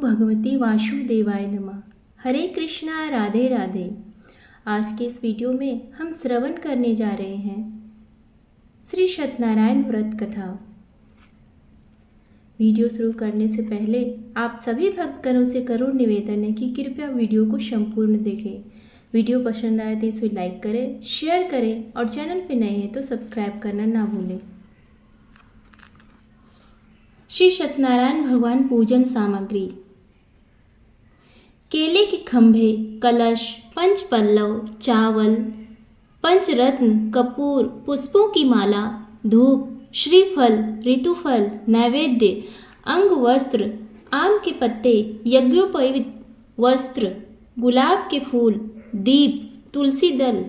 भगवते वासुदेवाय नमः। हरे कृष्णा, राधे राधे। आज के इस वीडियो में हम श्रवण करने जा रहे हैं श्री सत्यनारायण व्रत कथा। वीडियो शुरू करने से पहले आप सभी भक्तगणों से करुण निवेदन है कि कृपया वीडियो को संपूर्ण देखें। वीडियो पसंद आए तो इसे लाइक करें, शेयर करें और चैनल पर नए हैं तो सब्सक्राइब करना ना भूलें। श्री सत्यनारायण भगवान पूजन सामग्री: केले के खंभे, कलश, पंच पल्लव, चावल, पंचरत्न, कपूर, पुष्पों की माला, धूप, श्रीफल, ऋतुफल, नैवेद्य, अंग वस्त्र, आम के पत्ते, यज्ञोपवीत वस्त्र, गुलाब के फूल, दीप, तुलसी दल,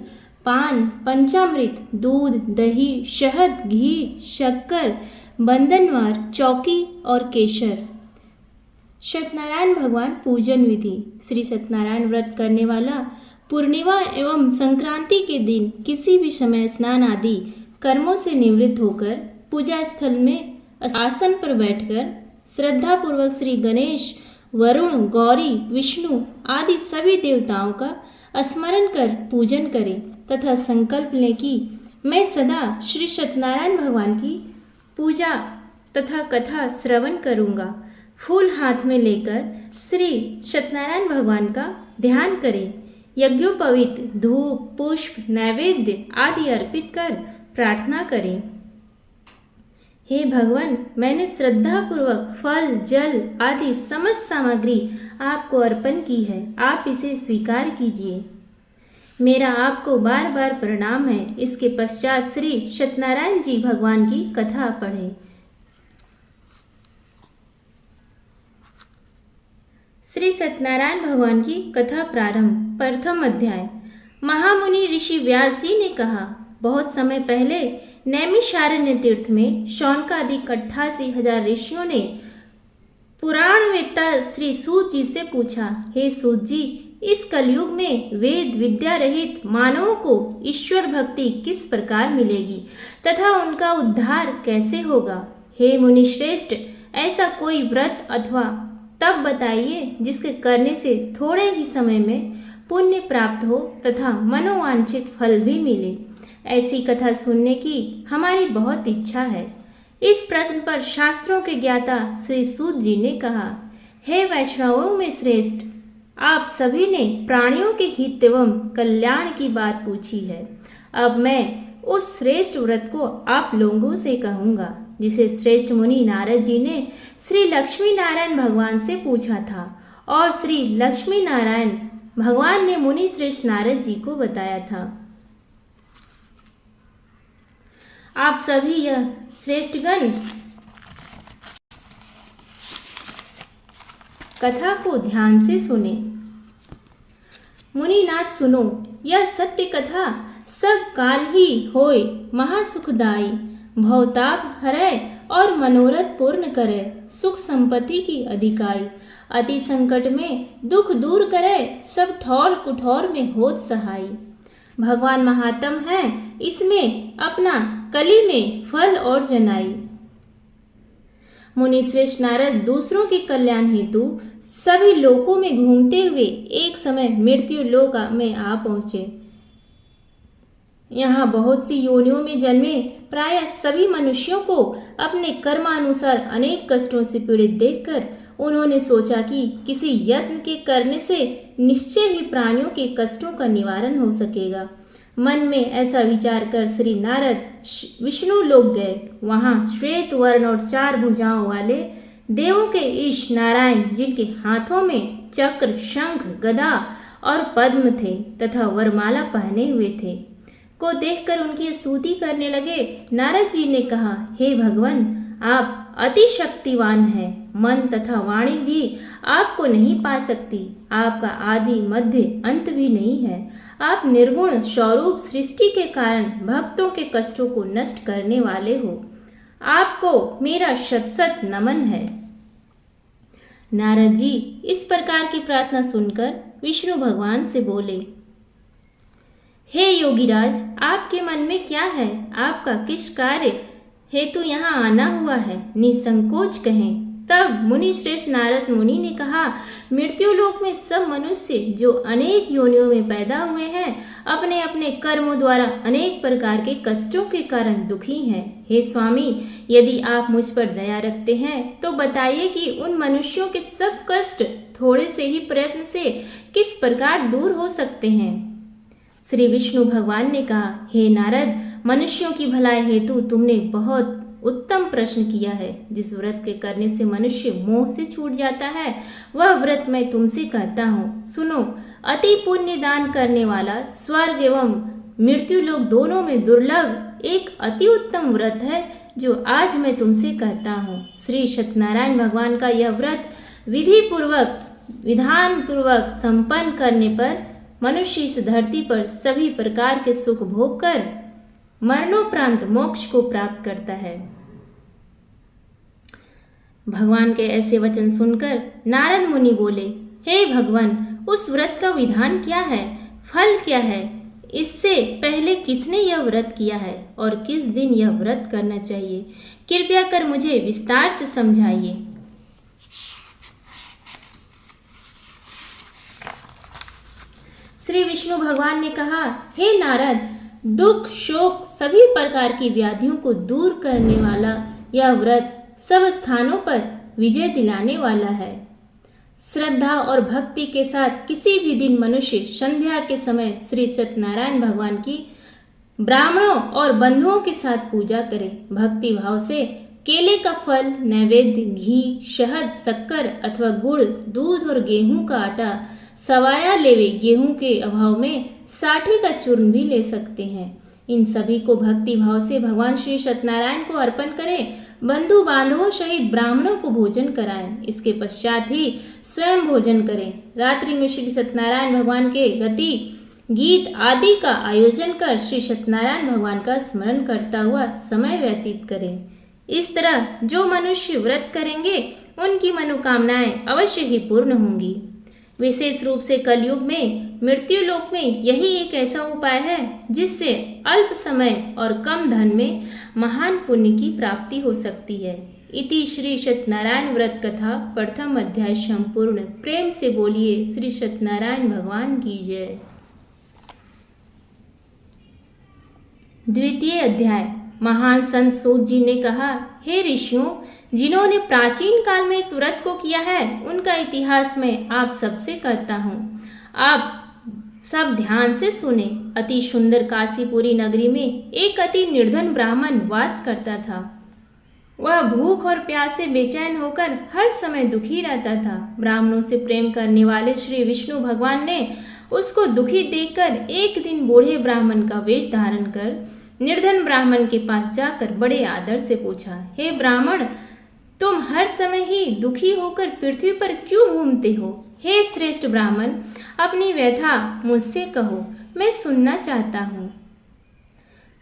पान, पंचामृत, दूध, दही, शहद, घी, शक्कर, बंधनवार, चौकी और केसर। सत्यनारायण भगवान पूजन विधि: श्री सत्यनारायण व्रत करने वाला पूर्णिमा एवं संक्रांति के दिन किसी भी समय स्नान आदि कर्मों से निवृत्त होकर पूजा स्थल में आसन पर बैठकर श्रद्धापूर्वक श्री गणेश, वरुण, गौरी, विष्णु आदि सभी देवताओं का स्मरण कर पूजन करें तथा संकल्प लें कि मैं सदा श्री सत्यनारायण भगवान की पूजा तथा कथा श्रवण करूँगा। फूल हाथ में लेकर श्री सत्यनारायण भगवान का ध्यान करें। यज्ञोपवीत धूप, पुष्प, नैवेद्य आदि अर्पित कर प्रार्थना करें। हे भगवान, मैंने श्रद्धापूर्वक फल, जल आदि समस्त सामग्री आपको अर्पण की है, आप इसे स्वीकार कीजिए। मेरा आपको बार बार प्रणाम है। इसके पश्चात श्री सत्यनारायण जी भगवान की कथा पढ़ें। श्री सत्यनारायण भगवान की कथा प्रारंभ। प्रथम अध्याय। महामुनि ऋषि व्यास जी ने कहा, बहुत समय पहले नैमिषारण्य तीर्थ में शौनकादि 88,000 ऋषियों ने पुराणवेत्ता श्री सूत जी से पूछा, हे सूत जी, इस कलयुग में वेद विद्या रहित मानवों को ईश्वर भक्ति किस प्रकार मिलेगी तथा उनका उद्धार कैसे होगा? हे मुनिश्रेष्ठ, ऐसा कोई व्रत अथवा तप बताइए जिसके करने से थोड़े ही समय में पुण्य प्राप्त हो तथा मनोवांछित फल भी मिले। ऐसी कथा सुनने की हमारी बहुत इच्छा है। इस प्रश्न पर शास्त्रों के ज्ञाता श्री सूत जी ने कहा, हे वैष्णवों में श्रेष्ठ, आप सभी ने प्राणियों के हित एवं कल्याण की बात पूछी है। अब मैं उस श्रेष्ठ व्रत को आप लोगों से कहूँगा जिसे श्रेष्ठ मुनि नारद जी ने श्री लक्ष्मी नारायण भगवान से पूछा था और श्री लक्ष्मी नारायण भगवान ने मुनि श्रेष्ठ नारद जी को बताया था। आप सभी यह श्रेष्ठगण कथा को ध्यान से सुने। मुनिनाथ सुनो, यह सत्य कथा सब काल ही होय महासुखदायी, भवताप हरय और मनोरथ पूर्ण करे, सुख संपत्ति की अधिकाई, अति संकट में दुख दूर करे, सब ठौर कुठौर में होत सहाई। भगवान महात्म है, इसमें अपना कली में फल और जनाई। मुनि श्रेष्ठ नारद दूसरों के कल्याण हेतु सभी लोकों में घूमते हुए एक समय मृत्यु लोक में आ पहुँचे। यहाँ बहुत सी योनियों में जन्मे प्रायः सभी मनुष्यों को अपने कर्मानुसार अनेक कष्टों से पीड़ित देखकर उन्होंने सोचा कि किसी यत्न के करने से निश्चय ही प्राणियों के कष्टों का निवारण हो सकेगा। मन में ऐसा विचार कर श्री नारद विष्णु लोक गए। वहाँ श्वेत वर्ण और 4 भुजाओं वाले देवों के ईश नारायण, जिनके हाथों में चक्र, शंख, गदा और पद्म थे तथा वरमाला पहने हुए थे, को देखकर उनकी स्तुति करने लगे। नारद जी ने कहा, हे भगवान, आप अति शक्तिवान हैं। मन तथा वाणी भी आपको नहीं पा सकती। आपका आदि मध्य अंत भी नहीं है। आप निर्गुण स्वरूप सृष्टि के कारण भक्तों के कष्टों को नष्ट करने वाले हो। आपको मेरा शत शत नमन है। नारद जी इस प्रकार की प्रार्थना सुनकर विष्णु भगवान से बोले, हे योगीराज, आपके मन में क्या है? आपका किस कार्य हेतु यहाँ आना हुआ है? निसंकोच कहें। तब मुनि श्रेष्ठ नारद मुनि ने कहा, मृत्यु लोक में सब मनुष्य जो अनेक योनियों में पैदा हुए हैं, अपने अपने कर्मों द्वारा अनेक प्रकार के कष्टों के कारण दुखी हैं। हे स्वामी, यदि आप मुझ पर दया रखते हैं तो बताइए कि उन मनुष्यों के सब कष्ट थोड़े से ही प्रयत्न से किस प्रकार दूर हो सकते हैं। श्री विष्णु भगवान ने कहा, हे नारद, मनुष्यों की भलाई हेतु तुमने बहुत उत्तम प्रश्न किया है। जिस व्रत के करने से मनुष्य मोह से छूट जाता है, वह व्रत मैं तुमसे कहता हूँ, सुनो। अति पुण्य दान करने वाला स्वर्ग एवं मृत्यु लोक दोनों में दुर्लभ एक अति उत्तम व्रत है, जो आज मैं तुमसे कहता हूँ। श्री सत्यनारायण भगवान का यह व्रत विधि पूर्वक विधान पूर्वक संपन्न करने पर मनुष्य इस धरती पर सभी प्रकार के सुख भोग कर मरणोपरांत मोक्ष को प्राप्त करता है। भगवान के ऐसे वचन सुनकर नारद मुनि बोले, हे भगवान, उस व्रत का विधान क्या है, फल क्या है, इससे पहले किसने यह व्रत किया है और किस दिन यह व्रत करना चाहिए, कृपया कर मुझे विस्तार से समझाइए। श्री विष्णु भगवान ने कहा, हे नारद, दुख शोक सभी प्रकार की व्याधियों को दूर करने वाला यह व्रत सब स्थानों पर विजय दिलाने वाला है। श्रद्धा और भक्ति के साथ किसी भी दिन मनुष्य संध्या के समय श्री सत्यनारायण भगवान की ब्राह्मणों और बंधुओं के साथ पूजा करे। भक्ति भाव से केले का फल, नैवेद्य, घी, शहद, शक्कर अथवा गुड़, दूध और गेहूं का आटा, सवाया लेवे, गेहूं के अभाव में साठी का चूर्ण भी ले सकते हैं। इन सभी को भक्ति भाव से भगवान श्री सत्यनारायण को अर्पण करें। बंधु बांधवों सहित ब्राह्मणों को भोजन कराएं। इसके पश्चात ही स्वयं भोजन करें। रात्रि में श्री सत्यनारायण भगवान के गति गीत आदि का आयोजन कर श्री सत्यनारायण भगवान का स्मरण करता हुआ समय व्यतीत करें। इस तरह जो मनुष्य व्रत करेंगे उनकी मनोकामनाएं अवश्य ही पूर्ण होंगी। विशेष रूप से कलयुग में मृत्यु लोक में यही एक ऐसा उपाय है जिससे अल्प समय और कम धन में महान पुण्य की प्राप्ति हो सकती है। इति श्री सत्यनारायण व्रत कथा प्रथम अध्याय संपूर्ण। प्रेम से बोलिए श्री सत्यनारायण भगवान की जय। द्वितीय अध्याय। महान संत सूत जी ने कहा, हे ऋषियों, जिन्होंने प्राचीन काल में इस व्रत को किया है उनका इतिहास मैं आप सबसे कहता हूँ। आप सब ध्यान से सुने। अति सुंदर काशीपुरी नगरी में एक अति निर्धन ब्राह्मण वास करता था। वह भूख और प्यास से बेचैन होकर हर समय दुखी रहता था। ब्राह्मणों से प्रेम करने वाले श्री विष्णु भगवान ने उसको दुखी देखकर एक दिन बूढ़े ब्राह्मण का वेश धारण कर निर्धन ब्राह्मण के पास जाकर बड़े आदर से पूछा, हे ब्राह्मण, तुम हर समय ही दुखी होकर पृथ्वी पर क्यों घूमते हो? हे श्रेष्ठ ब्राह्मण, अपनी व्यथा मुझसे कहो, मैं सुनना चाहता हूँ।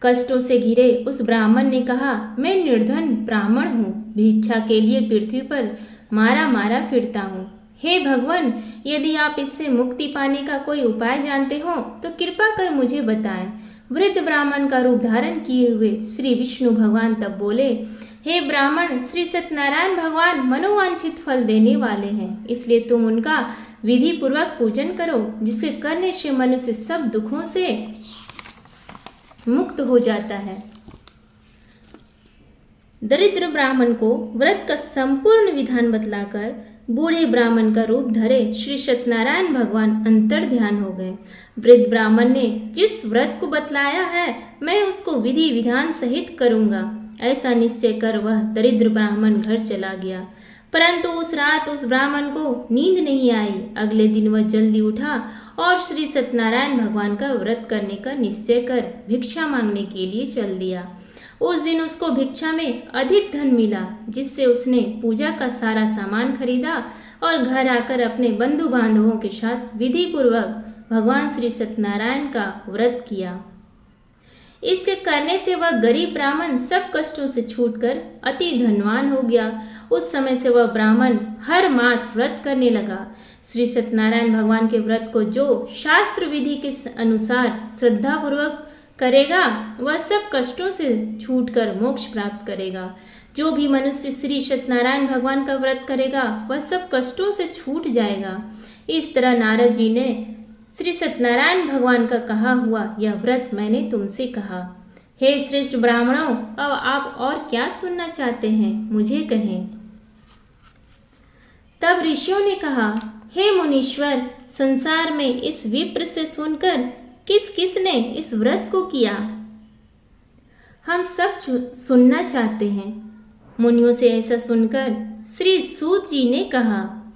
कष्टों से घिरे उस ब्राह्मण ने कहा, मैं निर्धन ब्राह्मण हूँ, भिक्षा के लिए पृथ्वी पर मारा मारा फिरता हूँ। हे भगवान, यदि आप इससे मुक्ति पाने का कोई उपाय जानते हो तो कृपा कर मुझे बताएं। वृद्ध ब्राह्मण का रूप धारण किए हुए श्री विष्णु भगवान तब बोले, हे ब्राह्मण, श्री सत्यनारायण भगवान मनोवांछित फल देने वाले हैं, इसलिए तुम उनका विधि पूर्वक पूजन करो, जिसके करने से मनुष्य सब दुखों से मुक्त हो जाता है। दरिद्र ब्राह्मण को व्रत का संपूर्ण विधान बतलाकर बूढ़े ब्राह्मण का रूप धरे श्री सत्यनारायण भगवान अंतर ध्यान हो गए। वृद्ध ब्राह्मण ने जिस व्रत को बतलाया है मैं उसको विधि विधान सहित करूंगा, ऐसा निश्चय कर वह दरिद्र ब्राह्मण घर चला गया। परंतु उस रात उस ब्राह्मण को नींद नहीं आई। अगले दिन वह जल्दी उठा और श्री सत्यनारायण भगवान का व्रत करने का निश्चय कर भिक्षा मांगने के लिए चल दिया। उस दिन उसको भिक्षा में अधिक धन मिला, जिससे उसने पूजा का सारा सामान खरीदा और घर आकर अपने बंधु बांधवों के साथ विधि पूर्वक भगवान श्री सत्यनारायण का व्रत किया। इसके करने से वह गरीब ब्राह्मण सब कष्टों से छूटकर अति धनवान हो गया। उस समय से वह ब्राह्मण हर मास व्रत करने लगा। श्री सत्यनारायण भगवान के व्रत को जो शास्त्र विधि के अनुसार श्रद्धा पूर्वक करेगा वह सब कष्टों से छूटकर मोक्ष प्राप्त करेगा। जो भी मनुष्य श्री सत्यनारायण भगवान का व्रत करेगा वह सब कष्टों से छूट जाएगा। इस तरह नारद जी ने श्री सत्यनारायण भगवान का कहा हुआ यह व्रत मैंने तुमसे कहा। हे श्रेष्ठ ब्राह्मणों, अब आप और क्या सुनना चाहते हैं, मुझे कहें। तब ऋषियों ने कहा, हे मुनीश्वर, संसार में इस विप्र से सुनकर किस किस ने इस व्रत को किया, हम सब सुनना चाहते हैं। मुनियों से ऐसा सुनकर श्री सूत जी ने कहा,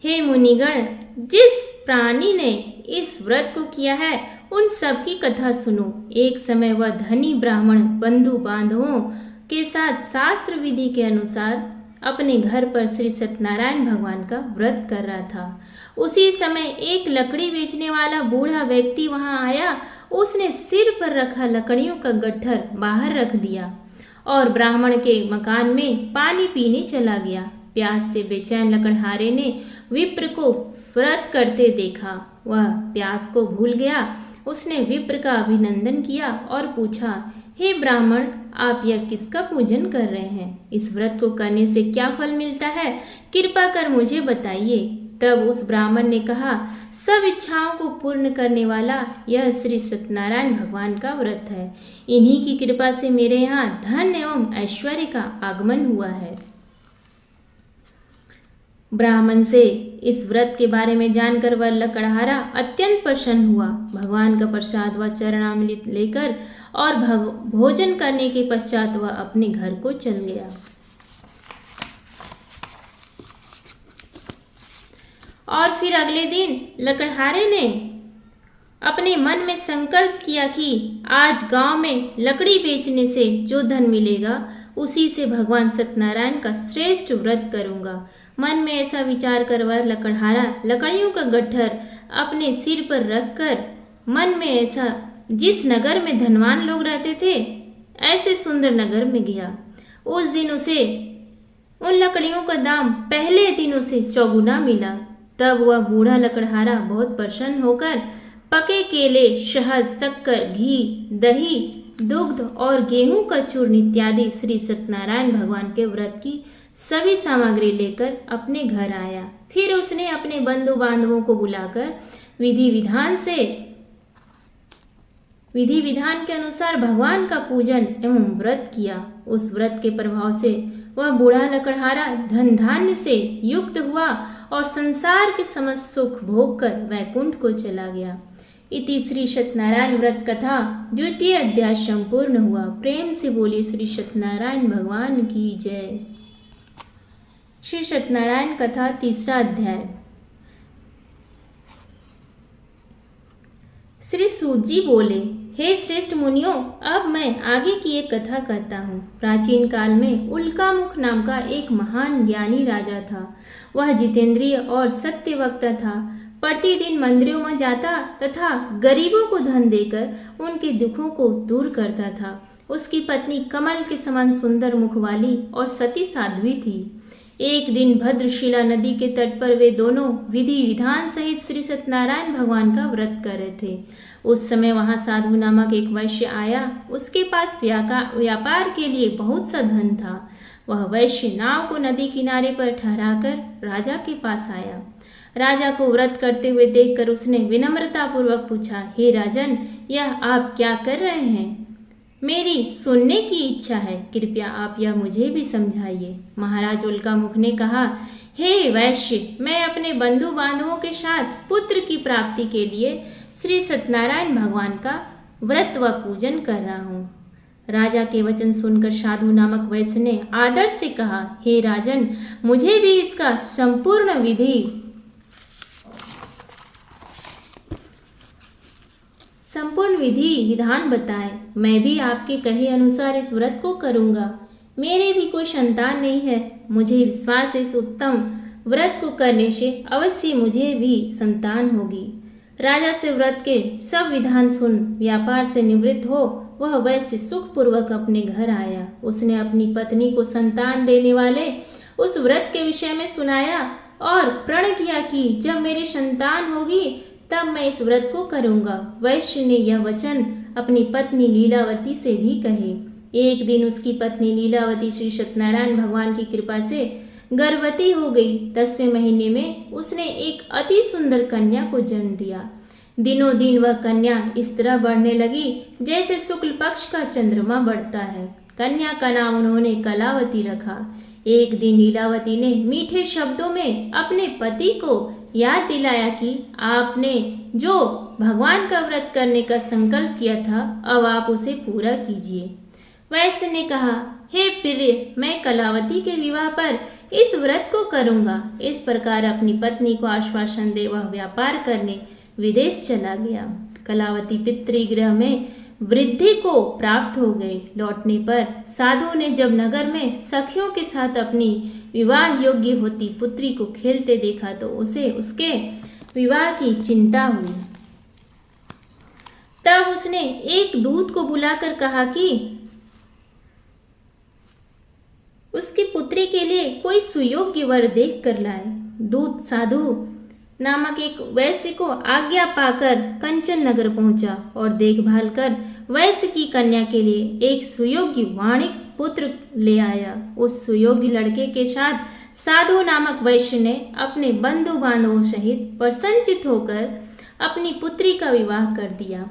हे मुनिगण, जिस प्राणी ने इस व्रत को किया है उन सब की कथा सुनो। एक समय वह धनी ब्राह्मण बंधु बांधवों के साथ शास्त्र विधि के अनुसार अपने घर पर श्री सत्यनारायण भगवान का व्रत कर रहा था। उसी समय एक लकड़ी बेचने वाला बूढ़ा व्यक्ति वहां आया। उसने सिर पर रखा लकड़ियों का गट्ठर बाहर रख दिया और ब्राह्मण के मकान में पानी पीने चला गया। प्यास से बेचैन लकड़हारे ने विप्र को व्रत करते देखा। वह प्यास को भूल गया। उसने विप्र का अभिनंदन किया और पूछा, हे ब्राह्मण, आप यह किसका पूजन कर रहे हैं? इस व्रत को करने से क्या फल मिलता है? कृपा कर मुझे बताइए। तब उस ब्राह्मण ने कहा, सब इच्छाओं को पूर्ण करने वाला यह श्री सत्यनारायण भगवान का व्रत है। इन्हीं की कृपा से मेरे यहाँ धन एवं ऐश्वर्य का आगमन हुआ है। ब्राह्मण से इस व्रत के बारे में जानकर वह लकड़हारा अत्यंत प्रसन्न हुआ। भगवान का प्रसाद व चरणामृत लेकर और भोजन करने के पश्चात वह अपने घर को चल गया। और फिर अगले दिन लकड़हारे ने अपने मन में संकल्प किया कि आज गांव में लकड़ी बेचने से जो धन मिलेगा उसी से भगवान सत्यनारायण का श्रेष्ठ व्रत करूंगा। मन में ऐसा विचार कर वह लकड़हारा लकड़ियों का गट्ठर अपने सिर पर रखकर मन में ऐसा जिस नगर में धनवान लोग रहते थे ऐसे सुंदर नगर में गया। उस दिन उसे उन लकड़ियों का दाम पहले दिनों से चौगुना मिला। तब वह बूढ़ा लकड़हारा बहुत प्रसन्न होकर पके केले, शहद, शक्कर, घी, दही, दुग्ध और गेहूं का चूर्ण इत्यादि श्री सत्यनारायण भगवान के व्रत की सभी सामग्री लेकर अपने घर आया। फिर उसने अपने बंधु बांधवों को बुलाकर विधि विधान के अनुसार भगवान का पूजन एवं व्रत किया। उस व्रत के प्रभाव से वह बूढ़ा लकड़हारा धन धान्य से युक्त हुआ और संसार के समस्त सुख भोग कर वैकुंठ को चला गया। इति श्री सत्यनारायण व्रत कथा द्वितीय अध्याय संपूर्ण हुआ। प्रेम से बोली श्री सत्यनारायण भगवान की जय। श्री सत्यनारायण कथा तीसरा अध्याय। श्री सूत जी बोले, हे श्रेष्ठ मुनियों, अब मैं आगे की एक कथा कहता हूँ। प्राचीन काल में उल्कामुख नाम का एक महान ज्ञानी राजा था। वह जितेंद्रिय और सत्य वक्ता था। प्रतिदिन मंदिरों में जाता तथा गरीबों को धन देकर उनके दुखों को दूर करता था। उसकी पत्नी कमल के समान सुंदर मुख वाली और सती साध्वी थी। एक दिन भद्रशिला नदी के तट पर वे दोनों विधि विधान सहित श्री सत्यनारायण भगवान का व्रत कर रहे थे। उस समय वहां साधु नामक एक वैश्य आया। उसके पास व्यापार के लिए बहुत सा धन था। वह वैश्य नाव को नदी किनारे पर ठहराकर राजा के पास आया। राजा को व्रत करते हुए देखकर उसने विनम्रता पूर्वक पूछा, हे राजन, यह आप क्या कर रहे हैं? मेरी सुनने की इच्छा है, कृपया आप यह मुझे भी समझाइए। महाराज उल्कामुख ने कहा, हे वैश्य, मैं अपने बंधु बांधवों के साथ पुत्र की प्राप्ति के लिए श्री सत्यनारायण भगवान का व्रत व पूजन कर रहा हूँ। राजा के वचन सुनकर साधु नामक वैश्य ने आदर से कहा, हे राजन, मुझे भी इसका संपूर्ण विधि विधान बताएं। मैं भी आपके कहे अनुसार इस व्रत को करूंगा। मेरे भी कोई संतान नहीं है। मुझे विश्वास है इस उत्तम व्रत को करने से अवश्य मुझे भी संतान होगी। राजा से व्रत के सब विधान सुन व्यापार से निवृत्त हो वह वैश्य सुखपूर्वक अपने घर आया। उसने अपनी पत्नी को संतान देने वाले उस व्रत के विषय में सुनाया और प्रण किया कि जब मेरी संतान होगी तब मैं इस व्रत को करूंगा। वैश्य ने यह वचन अपनी पत्नी लीलावती से भी कहे। एक दिन उसकी पत्नी लीलावती श्री सत्यनारायण भगवान की कृपा से गर्भवती हो गई। 10वें महीने में उसने एक अति सुंदर कन्या को जन्म दिया। दिनों दिन वह कन्या इस तरह बढ़ने लगी जैसे शुक्ल पक्ष का चंद्रमा बढ़ता है। कन्या का नाम उन्होंने कलावती रखा। एक दिन लीलावती ने मीठे शब्दों में अपने पति को याद दिलाया कि आपने जो भगवान का व्रत करने का संकल्प किया था, अब आप उसे पूरा कीजिए। वैश्य ने कहा, हे प्रिय, मैं कलावती के विवाह पर इस व्रत को करूंगा। इस प्रकार अपनी पत्नी को आश्वासन दे वह व्यापार करने विदेश चला गया। कलावती पितृगृह में वृद्धि को प्राप्त हो गए। लौटने पर साधु ने जब नगर में सखियों के साथ अपनी विवाह योग्य होती पुत्री को खेलते देखा तो उसे उसके विवाह की चिंता हुई। तब उसने एक दूत को बुलाकर कहा कि उसकी पुत्री के लिए कोई सुयोग्य वर देख कर लाए। दूत साधु नामक एक वैश्य को आज्ञा पाकर कंचन नगर पहुंचा और देखभाल कर वैश्य की कन्या के लिए एक सुयोग्य वाणिक पुत्र ले आया। उस सुयोग्य लड़के के साथ साधु नामक वैश्य ने अपने बंधु बांधवों सहित प्रसन्नचित होकर अपनी पुत्री का विवाह कर दिया।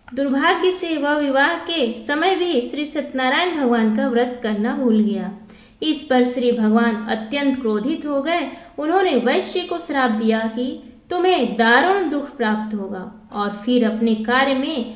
दुर्भाग्य से वह विवाह के समय भी श्री सत्यनारायण भगवान का व्रत करना भूल गया। इस पर श्री भगवान अत्यंत क्रोधित हो गए। उन्होंने वैश्य को श्राप दिया कि तुम्हें दारुण दुख प्राप्त होगा। और फिर अपने कार्य में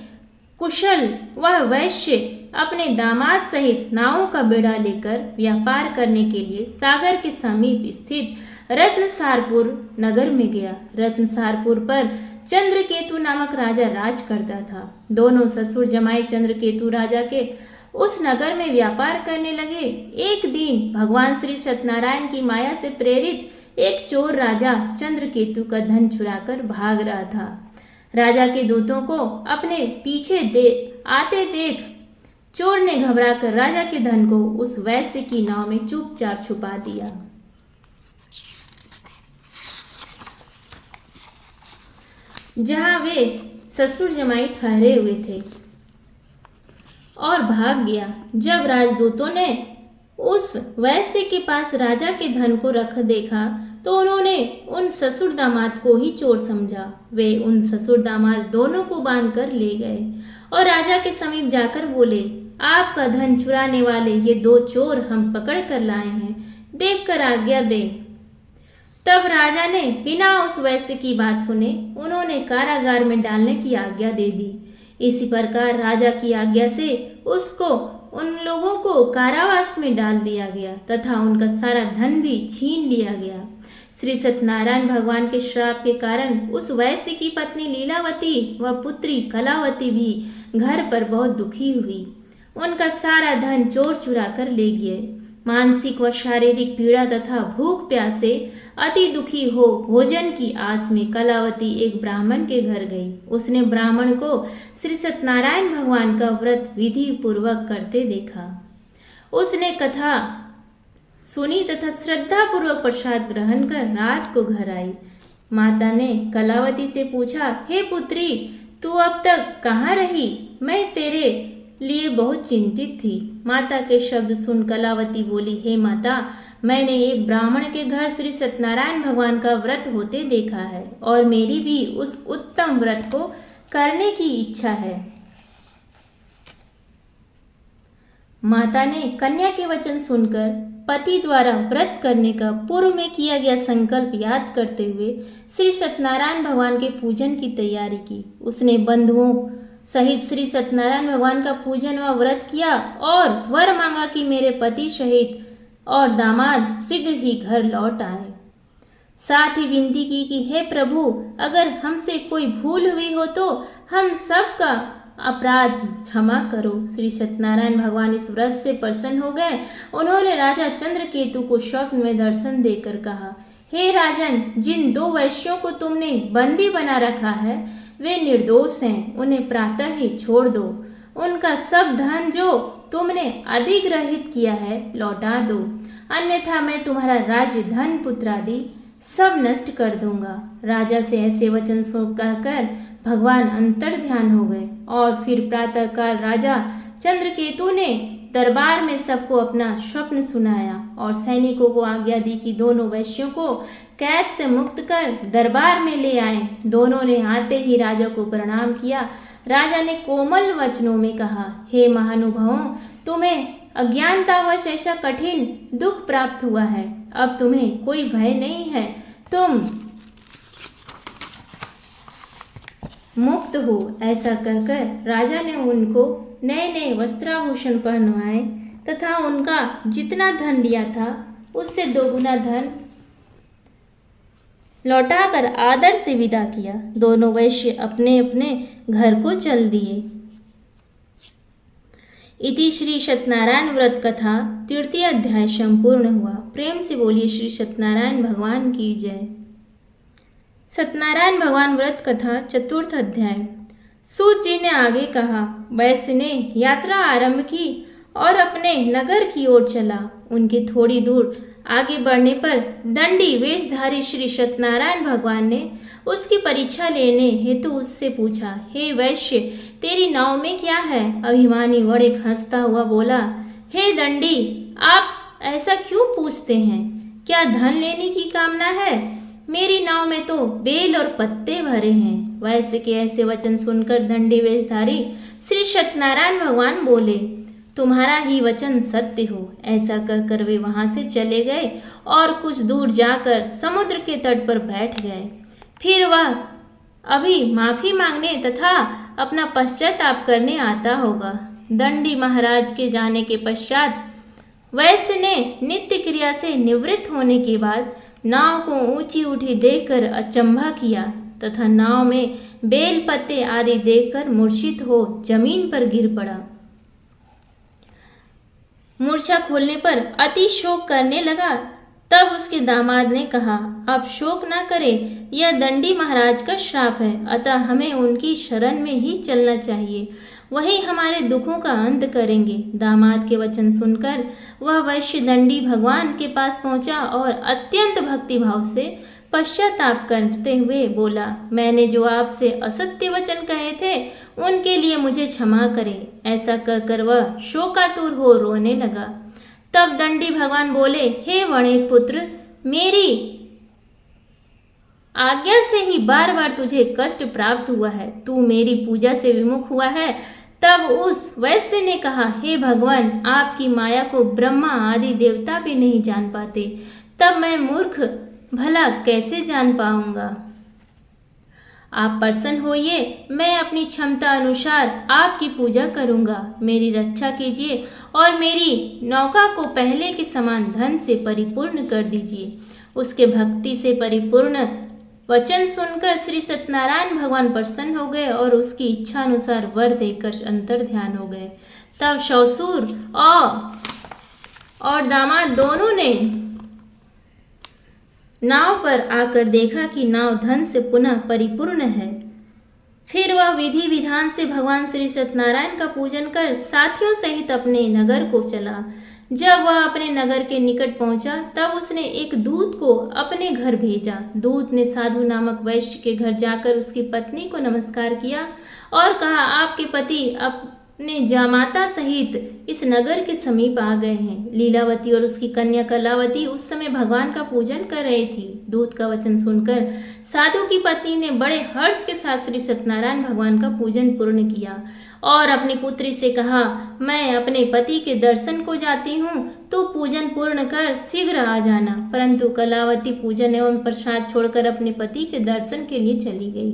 कुशल वह वैश्य अपने दामाद सहित नावों का बेड़ा लेकर व्यापार करने के लिए सागर के समीप स्थित रत्नसारपुर नगर में गया। रत्नसारपुर पर चंद्रकेतु नामक राजा राज करता था। दोनों ससुर जमाई चंद्रकेतु राजा के उस नगर में व्यापार करने लगे। एक दिन भगवान श्री सत्यनारायण की माया से प्रेरित एक चोर राजा चंद्रकेतु का धन चुराकर भाग रहा था। राजा के दूतों को अपने पीछे आते देख चोर ने घबराकर राजा के धन को उस वैश्य की नाव में चुपचाप छुपा दिया। जहां वे ससुर जमाई ठहरे हुए थे और भाग गया। जब राजदूतों ने उस वैश्य के पास राजा के धन को रख देखा तो उन्होंने उन ससुर दामाद को ही चोर समझा। वे उन ससुर दामाद दोनों को बांधकर ले गए और राजा के समीप जाकर बोले, आपका धन चुराने वाले ये दो चोर हम पकड़ कर लाए हैं, देखकर आज्ञा दें। तब राजा ने बिना उस वैश्य की बात सुने उन्होंने कारागार में डालने की आज्ञा दे दी। इसी प्रकार राजा की आज्ञा से उसको उन लोगों को कारावास में डाल दिया गया तथा उनका सारा धन भी छीन लिया गया। श्री सत्यनारायण भगवान के श्राप के कारण उस वैश्य की पत्नी लीलावती व पुत्री कलावती भी घर पर बहुत दुखी हुई। उनका सारा धन चोर चुरा कर ले गए। मानसिक व शारीरिक पीड़ा तथा भूख प्यास से अति दुखी हो भोजन की आस में कलावती एक ब्राह्मण के घर गई। उसने ब्राह्मण को श्री सत्यनारायण भगवान का व्रत विधि पूर्वक करते देखा। उसने कथा सुनी तथा श्रद्धा पूर्वक प्रसाद ग्रहण कर रात को घर आई। माता ने कलावती से पूछा, हे पुत्री, तू अब तक कहाँ रही? मैं तेरे लिए बहुत चिंतित थी। माता के शब्द सुन कलावती बोली, हे माता, मैंने एक ब्राह्मण के घर श्री सत्यनारायण भगवान का व्रत होते देखा है और मेरी भी उस उत्तम व्रत को करने की इच्छा है। माता ने कन्या के वचन सुनकर पति द्वारा व्रत करने का पूर्व में किया गया संकल्प याद करते हुए श्री सत्यनारायण भगवान के पूजन की तैयारी की। उसने बंधुओं सहित श्री सत्यनारायण भगवान का पूजन व व्रत किया और वर मांगा कि मेरे पति सहित और दामाद शीघ्र ही घर लौट आए। साथ ही विनती की कि हे प्रभु, अगर हमसे कोई भूल हुई हो तो हम सबका अपराध क्षमा करो। श्री सत्यनारायण भगवान इस व्रत से प्रसन्न हो गए। उन्होंने राजा चंद्रकेतु को स्वप्न में दर्शन देकर कहा, हे राजन, जिन दो वैश्यों को तुमने बंदी बना रखा है वे निर्दोष हैं, उन्हें प्रातः ही छोड़ दो। उनका सब धन जो तुमने अधिग्रहित किया है लौटा दो, अन्यथा मैं तुम्हारा राज्य, धन, पुत्र आदि सब नष्ट कर दूंगा। राजा से ऐसे वचन सुन कहकर भगवान अंतर ध्यान हो गए और फिर प्रातःकाल राजा चंद्रकेतु ने दरबार में सबको अपना स्वप्न सुनाया और सैनिकों को आज्ञा दी कि दोनों वैश्यों को कैद से मुक्त कर दरबार में ले आए। दोनों ने आते ही राजा को प्रणाम किया। राजा ने कोमल वचनों में कहा, हे महानुभावों, तुम्हें अज्ञानतावश ऐसा कठिन दुख प्राप्त हुआ है। अब तुम्हें कोई भय नहीं है, तुम मुक्त हो। ऐसा कहकर राजा ने उनको नए नए वस्त्राभूषण पहनवाए तथा उनका जितना धन लिया था उससे दोगुना धन लौटाकर आदर से विदा किया। दोनों वैश्य अपने अपने घर को चल दिए। इति श्री सत्यनारायण व्रत कथा तृतीय अध्याय संपूर्ण हुआ। प्रेम से बोलिए श्री सत्यनारायण भगवान की जय। सत्यनारायण भगवान व्रत कथा चतुर्थ अध्याय। सूत जी ने आगे कहा, वैश्य ने यात्रा आरंभ की और अपने नगर की ओर चला। उनकी थोड़ी दूर आगे बढ़ने पर दंडी वेशधारी श्री सत्यनारायण भगवान ने उसकी परीक्षा लेने हेतु उससे पूछा, हे वैश्य, तेरी नाव में क्या है? अभिमानी बड़े हंसता हुआ बोला, हे दंडी, आप ऐसा क्यों पूछते हैं? क्या धन लेने की कामना है? मेरी नाव में तो बेल और पत्ते भरे हैं। वैश्य के ऐसे वचन सुनकर दंडी वेशधारी श्री सत्यनारायण भगवान बोले, तुम्हारा ही वचन सत्य हो। ऐसा कहकर वे वहां से चले गए और कुछ दूर जाकर समुद्र के तट पर बैठ गए। फिर वह अभी माफी मांगने तथा अपना पश्चाताप करने आता होगा। दंडी महाराज के जाने के पश्चात वैश्य ने नित्य क्रिया से निवृत्त होने के बाद नाव को ऊंची उठी देखकर अचंभा किया तथा नाव में बेल पत्ते आदि देखकर मूर्छित हो जमीन पर गिर पड़ा। मूर्छा खोलने पर अति शोक करने लगा। तब उसके दामाद ने कहा, आप शोक ना करें, यह दंडी महाराज का श्राप है, अतः हमें उनकी शरण में ही चलना चाहिए, वही हमारे दुखों का अंत करेंगे। दामाद के वचन सुनकर वह वैश्य दंडी भगवान के पास पहुंचा और अत्यंत भक्तिभाव से पश्चाताप करते हुए बोला, मैंने जो आपसे असत्य वचन कहे थे उनके लिए मुझे क्षमा करें। ऐसा कहकर वह शोकातुर हो रोने लगा। तब दंडी भगवान बोले, हे वणिक पुत्र, मेरी आज्ञा से ही बार बार तुझे कष्ट प्राप्त हुआ है, तू मेरी पूजा से विमुख हुआ है। तब उस वैश्य ने कहा, हे भगवान, आपकी माया को ब्रह्मा आदि देवता भी नहीं जान पाते, तब मैं मूर्ख भला कैसे जान पाऊंगा? आप प्रसन्न होइए, मैं अपनी क्षमता अनुसार आपकी पूजा करूंगा। मेरी रक्षा कीजिए और मेरी नौका को पहले के समान धन से परिपूर्ण कर दीजिए। उसके भक्ति से परिपूर्ण वचन सुनकर श्री सत्यनारायण भगवान प्रसन्न हो गए और उसकी इच्छा अनुसार वर देकर अंतर ध्यान हो गए। तब ससुर और दामाद दोनों ने नाव पर आकर देखा कि नाव धन से पुनः परिपूर्ण है। फिर वह विधि विधान से भगवान श्री सत्यनारायण का पूजन कर साथियों सहित अपने नगर को चला। जब वह अपने नगर के निकट पहुंचा तब उसने एक दूत को अपने घर भेजा। दूत ने साधु नामक वैश्य के घर जाकर उसकी पत्नी को नमस्कार किया और कहा, आपके पति अपने जामाता सहित इस नगर के समीप आ गए हैं। लीलावती और उसकी कन्या कलावती उस समय भगवान का पूजन कर रही थी। दूत का वचन सुनकर साधु की पत्नी ने बड़े हर्ष के साथ श्री सत्यनारायण भगवान का पूजन पूर्ण किया और अपनी पुत्री से कहा, मैं अपने पति के दर्शन को जाती हूँ, तो पूजन पूर्ण कर शीघ्र आ जाना। परंतु कलावती पूजन एवं प्रसाद छोड़कर अपने पति के दर्शन के लिए चली गई।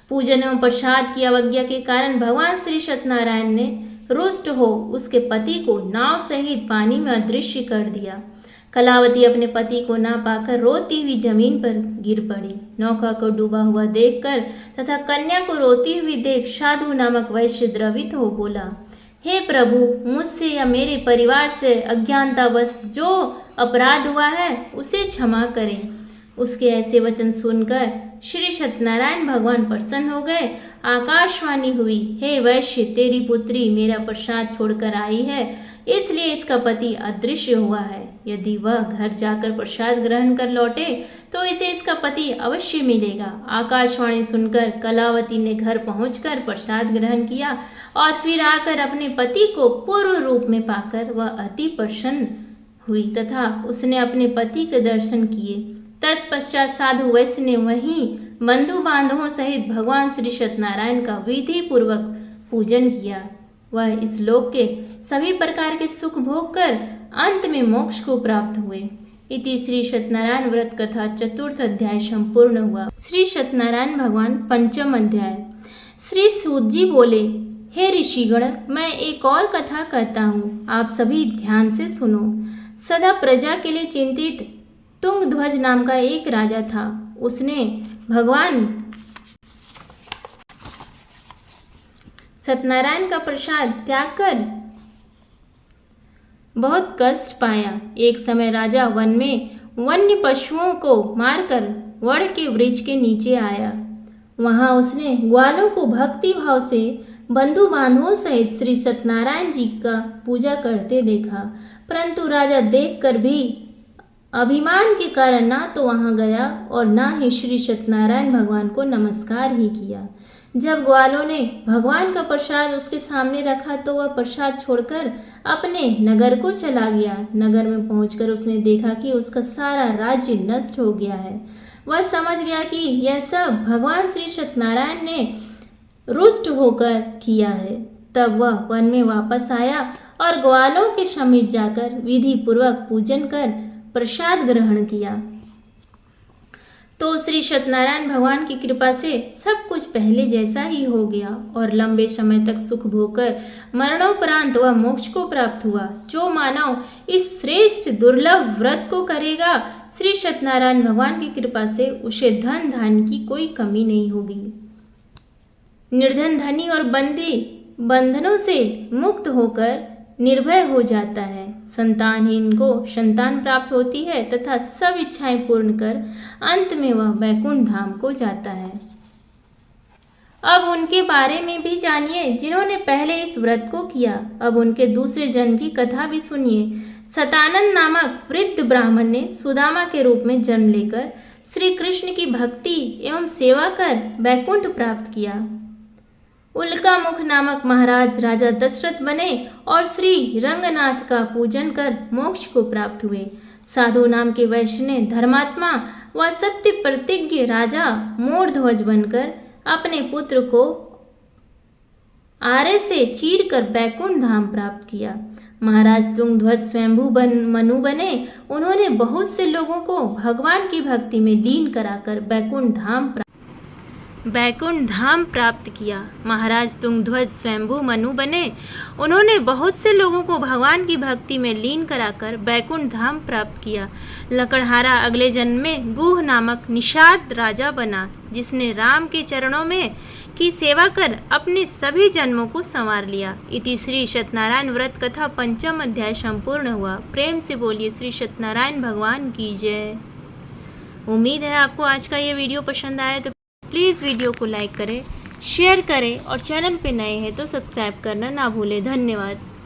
पूजन एवं प्रसाद की अवज्ञा के कारण भगवान श्री सत्यनारायण ने रुष्ट हो उसके पति को नाव सहित पानी में अदृश्य कर दिया। कलावती अपने पति को ना पाकर रोती हुई जमीन पर गिर पड़ी। नौका को डूबा हुआ देखकर तथा कन्या को रोती हुई देख साधु नामक वैश्य द्रवित हो बोला, हे प्रभु, मुझसे या मेरे परिवार से अज्ञानतावश जो अपराध हुआ है उसे क्षमा करें। उसके ऐसे वचन सुनकर श्री सत्यनारायण भगवान प्रसन्न हो गए। आकाशवाणी हुई, हे वैश्य, तेरी पुत्री मेरा प्रसाद छोड़कर आई है, इसलिए इसका पति अदृश्य हुआ है। यदि वह घर जाकर प्रसाद ग्रहण कर लौटे तो इसे इसका पति अवश्य मिलेगा। आकाशवाणी सुनकर कलावती ने घर पहुंचकर प्रसाद ग्रहण किया और फिर आकर अपने पति को पूर्व रूप में पाकर वह अति प्रसन्न हुई तथा उसने अपने पति के दर्शन किए। तत्पश्चात साधु वैश्य ने वहीं बंधु बांधवों सहित भगवान श्री सत्यनारायण का विधि पूर्वक पूजन किया। वह इस लोक के सभी प्रकार के सुख भोग कर अंत में मोक्ष को प्राप्त हुए। इति श्री सत्यनारायण व्रत कथा चतुर्थ अध्याय संपूर्ण हुआ। श्री सत्यनारायण भगवान पंचम अध्याय। श्री सूत जी बोले, हे ऋषिगण, मैं एक और कथा कहता हूँ, आप सभी ध्यान से सुनो। सदा प्रजा के लिए चिंतित तुंगध्वज नाम का एक राजा था। उसने भगवान सत्यनारायण का प्रसाद त्याग कर बहुत कष्ट पाया। एक समय राजा वन में वन्य पशुओं को मारकर वड़ के वृक्ष के नीचे आया। वहां उसने ग्वालों को भक्ति भाव से बंधु बांधवों सहित श्री सत्यनारायण जी का पूजा करते देखा, परंतु राजा देखकर भी अभिमान के कारण ना तो वहां गया और ना ही श्री सत्यनारायण भगवान को नमस्कार ही किया। जब ग्वालों ने भगवान का प्रसाद उसके सामने रखा तो वह प्रसाद छोड़कर अपने नगर को चला गया। नगर में पहुंचकर उसने देखा कि उसका सारा राज्य नष्ट हो गया है। वह समझ गया कि यह सब भगवान श्री सत्यनारायण ने रुष्ट होकर किया है। तब वह वन में वापस आया और ग्वालों के समीप जाकर विधि पूर्वक पूजन कर प्रसाद ग्रहण किया। तो श्री सत्यनारायण भगवान की कृपा से सब कुछ पहले जैसा ही हो गया और लंबे समय तक सुख भोगकर मरणोपरांत वह मोक्ष को प्राप्त हुआ। जो मानव इस श्रेष्ठ दुर्लभ व्रत को करेगा, श्री सत्यनारायण भगवान की कृपा से उसे धन धान की कोई कमी नहीं होगी। निर्धन धनी और बंदी बंधनों से मुक्त होकर निर्भय हो जाता है। संतानहीन को संतान प्राप्त होती है तथा सब इच्छाएं पूर्ण कर अंत में वह वैकुंठ धाम को जाता है। अब उनके बारे में भी जानिए जिन्होंने पहले इस व्रत को किया। अब उनके दूसरे जन्म की कथा भी सुनिए। सतानंद नामक वृद्ध ब्राह्मण ने सुदामा के रूप में जन्म लेकर श्री कृष्ण की भक्ति एवं सेवा कर वैकुंठ प्राप्त किया। उल्का मुख नामक महाराज राजा दशरथ बने और श्री रंगनाथ का पूजन कर मोक्ष को प्राप्त हुए। साधु नाम के वैश्य ने धर्मात्मा व सत्य प्रतिज्ञ राजा मोरध्वज बनकर अपने पुत्र को आरे से चीर कर बैकुंठ धाम प्राप्त किया। महाराज तुंगध्वज स्वयंभू मनु बने। उन्होंने बहुत से लोगों को भगवान की भक्ति में लीन कराकर बैकुंठ धाम प्राप्त किया। महाराज तुंगध्वज स्वयंभू मनु बने। उन्होंने बहुत से लोगों को भगवान की भक्ति में लीन कराकर बैकुंठ धाम प्राप्त किया। लकड़हारा अगले जन्म में गुह नामक निषाद राजा बना, जिसने राम के चरणों में की सेवा कर अपने सभी जन्मों को संवार लिया। इति श्री सत्यनारायण व्रत कथा पंचम अध्याय संपूर्ण हुआ। प्रेम से बोलिए श्री सत्यनारायण भगवान की जय। उम्मीद है आपको आज का ये वीडियो पसंद आया तो प्लीज़ वीडियो को लाइक करें, शेयर करें और चैनल पे नए हैं तो सब्सक्राइब करना ना भूलें। धन्यवाद।